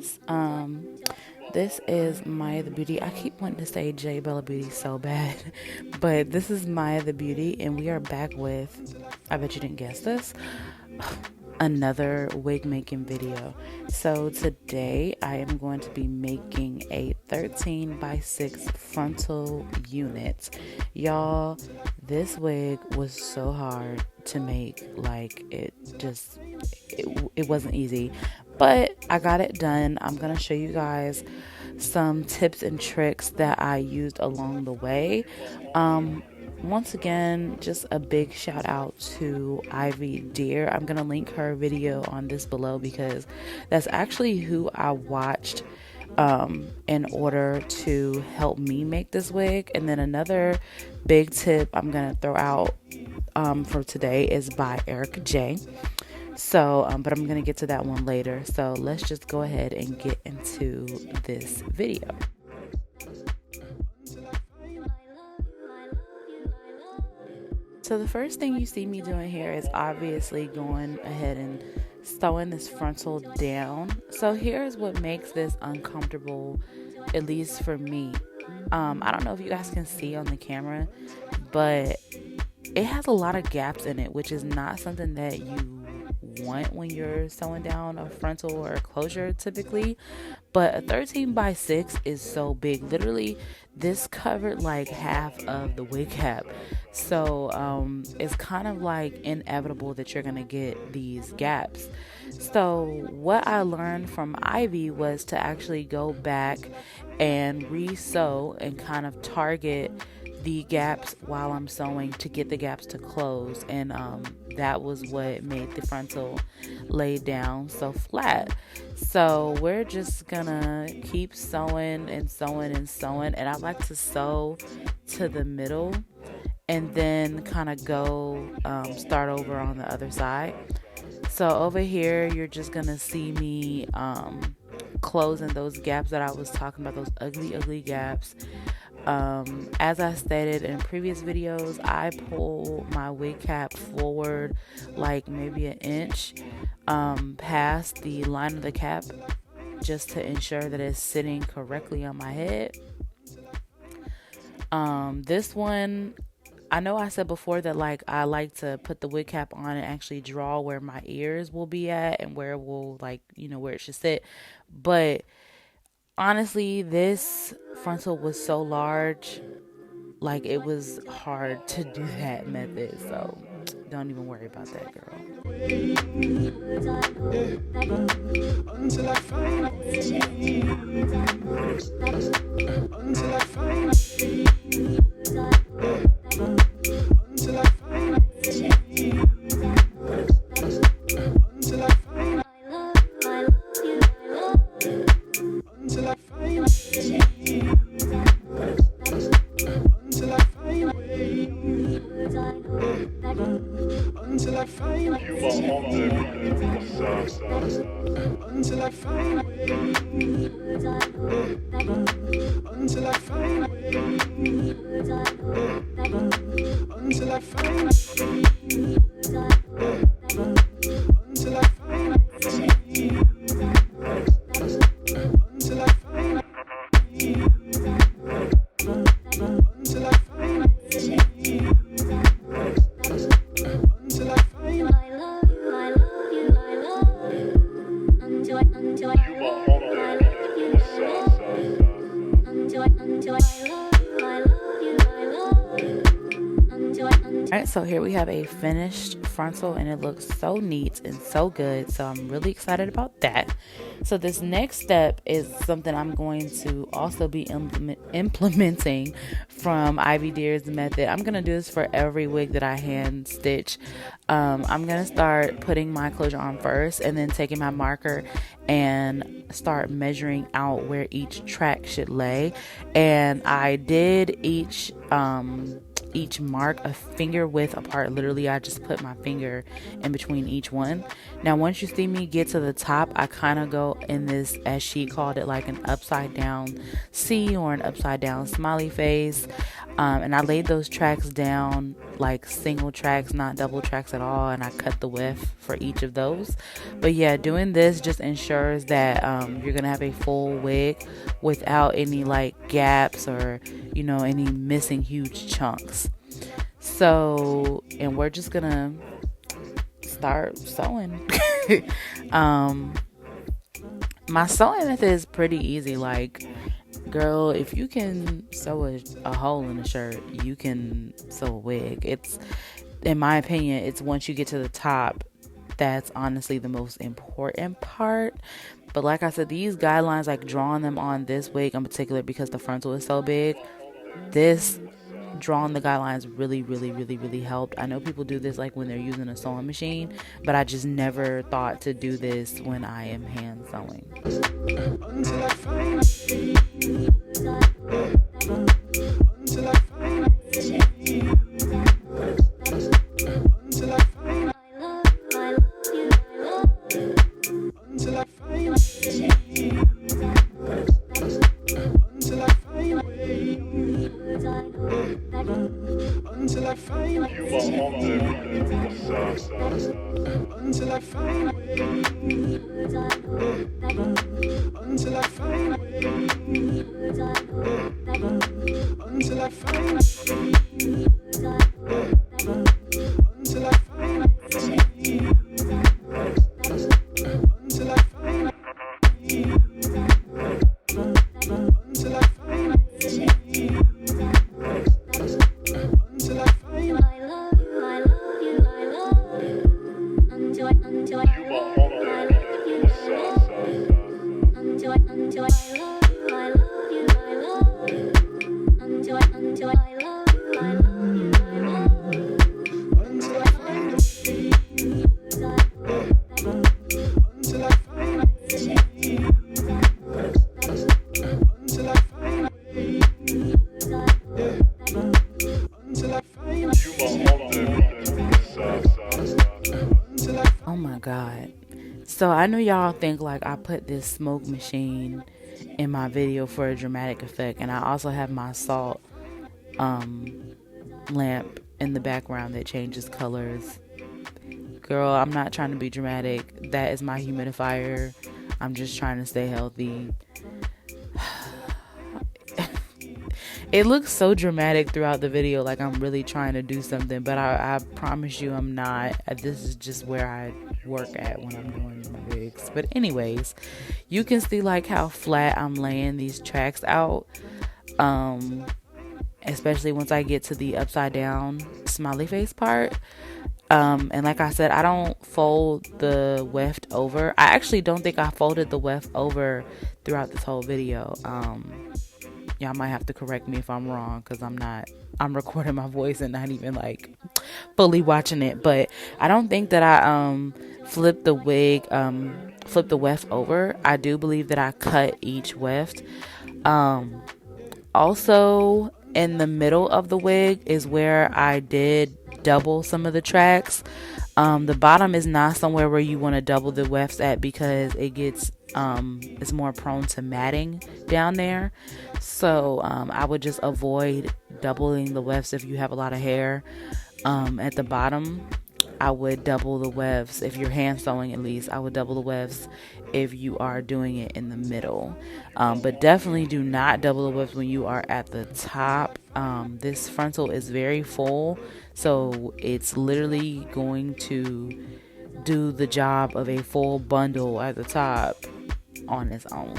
guys. This is Maya the Beauty. I keep wanting to say J Bella Beauty so bad, but this is Maya the Beauty, and we are back with, I bet you didn't guess this, another wig making video. So today I am going to be making a 13 by 6 frontal unit. Y'all, this wig was so hard to make. Like, it wasn't easy, but I got it done. I'm gonna show you guys some tips and tricks that I used along the way. Once again, just a big shout out to Ivy Deer. I'm gonna link her video on this below because that's actually who I watched in order to help me make this wig. And then another big tip I'm gonna throw out for today is by Erica J. So, but I'm gonna get to that one later. So let's just go ahead and get into this video. So the first thing you see me doing here is obviously going ahead and sewing this frontal down. So here's what makes this uncomfortable, at least for me. I don't know if you guys can see on the camera, but it has a lot of gaps in it, which is not something that you want when you're sewing down a frontal or a closure typically. But a 13 by 6 is so big. Literally, this covered like half of the wig cap. So it's kind of like inevitable that you're gonna get these gaps. So what I learned from Ivy was to actually go back and re-sew and kind of target the gaps while I'm sewing to get the gaps to close, and that was what made the frontal lay down so flat. So we're just gonna keep sewing and sewing and sewing, and I like to sew to the middle and then kind of go start over on the other side. So over here you're just gonna see me closing those gaps that I was talking about, those ugly gaps. As I stated in previous videos, I pull my wig cap forward like maybe an inch past the line of the cap, just to ensure that it's sitting correctly on my head. This one, I know I said before that like I like to put the wig cap on and actually draw where my ears will be at and where it will, like, you know, where it should sit. But honestly, this frontal was so large, like it was hard to do that method. So don't even worry about that, girl. Until I find Alright, so here we have a finished frontal and it looks so neat and so good, so I'm really excited about that. So this next step is something I'm going to also be implementing from Ivy Deer's method. I'm going to do this for every wig that I hand stitch. I'm going to start putting my closure on first and then taking my marker and start measuring out where each track should lay. And I did each mark a finger width apart. Literally, I just put my finger in between each one. Now once you see me get to the top, I kind of go in this, as she called it, like an upside down C or an upside down smiley face. And I laid those tracks down like single tracks, not double tracks at all, and I cut the width for each of those. But yeah, doing this just ensures that you're gonna have a full wig without any like gaps or any missing huge chunks. So, and we're just gonna start sewing. My sewing method is pretty easy. Like, girl, if you can sew a hole in a shirt, you can sew a wig. It's, in my opinion, it's once you get to the top that's honestly the most important part. But like I said, these guidelines, like drawing them on this wig in particular because the frontal is so big, this drawing the guidelines really helped. I know people do this like when they're using a sewing machine, but I just never thought to do this when I am hand sewing. Until I find God. So I know y'all think like I put this smoke machine in my video for a dramatic effect, and I also have my salt lamp in the background that changes colors. Girl, I'm not trying to be dramatic. That is my humidifier. I'm just trying to stay healthy. It looks so dramatic throughout the video, like I'm really trying to do something, but I promise you I'm not. This is just where I work at when I'm doing my wigs. But anyways, you can see like how flat I'm laying these tracks out, especially once I get to the upside down smiley face part. And like I said, I don't fold the weft over. I actually don't think I folded the weft over throughout this whole video. Y'all might have to correct me if I'm wrong, because I'm recording my voice and not even like fully watching it. But I don't think that I flipped the weft over. I do believe that I cut each weft. Also in the middle of the wig is where I did double some of the tracks. The bottom is not somewhere where you want to double the wefts at, because it gets it's more prone to matting down there. So I would just avoid doubling the wefts if you have a lot of hair. At the bottom, I would double the wefts. If you're hand sewing, at least I would double the wefts if you are doing it in the middle. But definitely do not double the wefts when you are at the top. This frontal is very full, so it's literally going to do the job of a full bundle at the top on its own.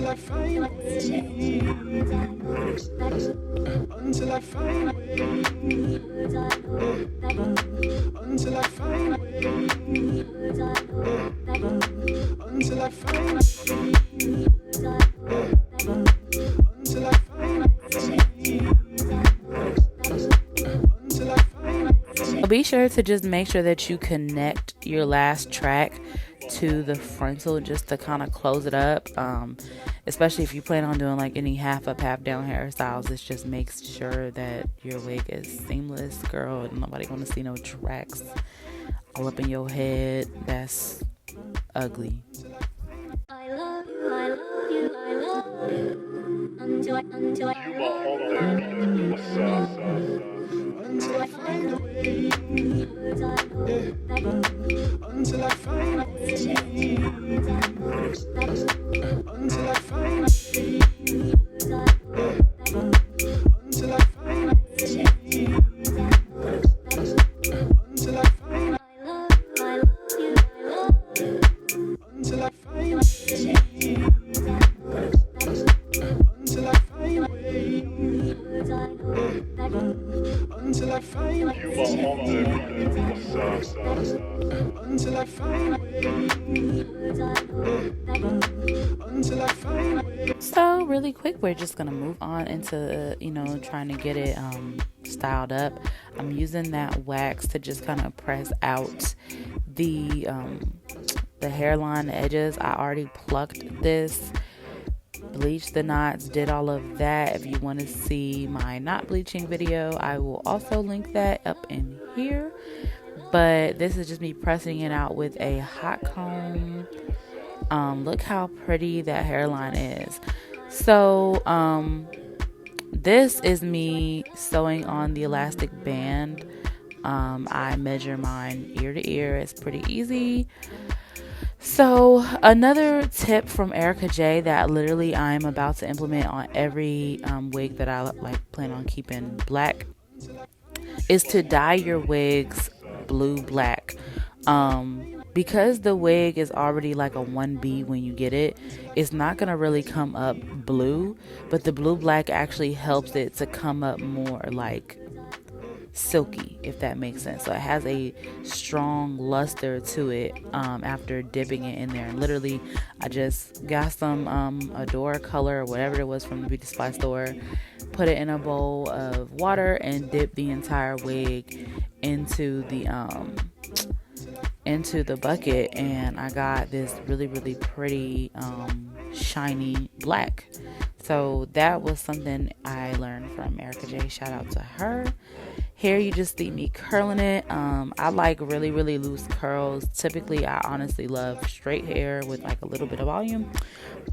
I find a way, until I find a way, until I find a way, until I find a way, until I find a way, until I find a way. Be sure to just make sure that you connect your last track to the frontal just to kind of close it up, especially if you plan on doing like any half up half down hairstyles. This just makes sure that your wig is seamless, girl, and nobody gonna see no tracks all up in your head. That's ugly. I love you, I love you, I love you. Until I find a way. Until I find a way. Until I find a way. Until I find a way. Until I find a until I find a way. Until I find a way. Until I find a way. Until I find a way. Until I find a way. So really quick, we're just gonna move on into trying to get it styled up. I'm using that wax to just kind of press out the hairline edges. I already plucked this, bleached the knots, did all of that. If you want to see my not bleaching video, I will also link that up in here. But this is just me pressing it out with a hot comb. Look how pretty that hairline is. So this is me sewing on the elastic band. I measure mine ear to ear. It's pretty easy. So another tip from Erica J that literally I'm about to implement on every wig that I plan on keeping black is to dye your wigs blue black. Because the wig is already like a 1B when you get it, it's not gonna really come up blue, but the blue black actually helps it to come up more like silky, if that makes sense. So it has a strong luster to it after dipping it in there. And literally I just got some Adore color or whatever it was from the beauty supply store, put it in a bowl of water and dip the entire wig into the bucket, and I got this really pretty shiny black. So that was something I learned from Erica J. Shout out to her. Here you just see me curling it. I like really loose curls. Typically I honestly love straight hair with like a little bit of volume,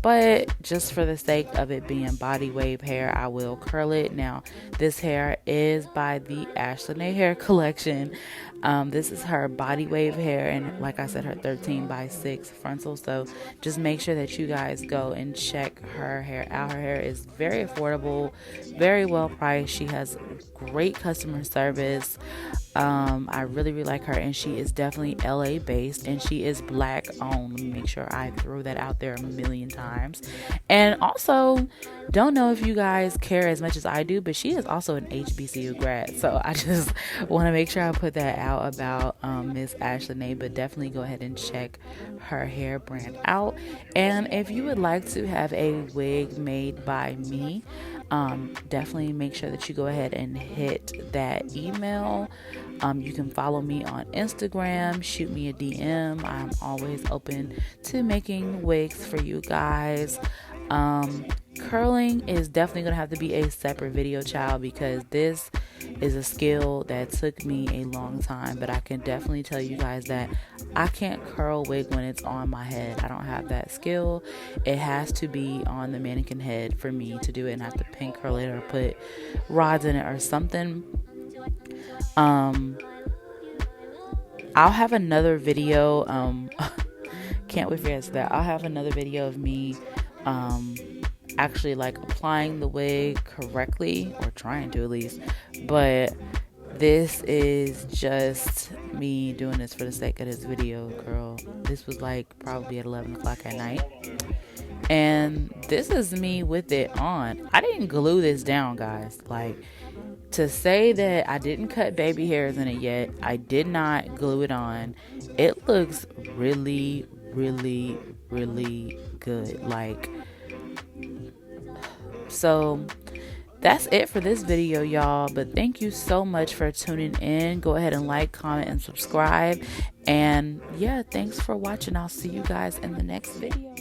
but just for the sake of it being body wave hair, I will curl it. Now this hair is by the Ashley Hair collection. This is her body wave hair, and like I said, her 13x6 frontal. So just make sure that you guys go and check her hair out. Her hair is very affordable, very well priced. She has great customer service. I really like her, and she is definitely LA based, and she is black owned. Let me make sure I throw that out there a million times. And also, don't know if you guys care as much as I do, but she is also an HBCU grad, so I just want to make sure I put that out about Miss Ashley. But definitely go ahead and check her hair brand out. And if you would like to have a wig made by me, definitely make sure that you go ahead and hit that email. You can follow me on Instagram, shoot me a DM. I'm always open to making wigs for you guys. Curling is definitely gonna have to be a separate video, child, because this is a skill that took me a long time. But I can definitely tell you guys that I can't curl wig when it's on my head. I don't have that skill. It has to be on the mannequin head for me to do it, and I have to pin curl it or put rods in it or something. I'll have another video. Can't wait for you that. I'll have another video of me actually like applying the wig correctly, or trying to at least. But This is just me doing this for the sake of this video, girl. This was like probably at 11 o'clock at night. And this is me with it on. I didn't glue this down, guys. Like, to say that I didn't cut baby hairs in it yet, I did not glue it on. It looks really, really, really good. Like, so that's it for this video, y'all. But thank you so much for tuning in. Go ahead and like, comment, and subscribe. And yeah, thanks for watching. I'll see you guys in the next video.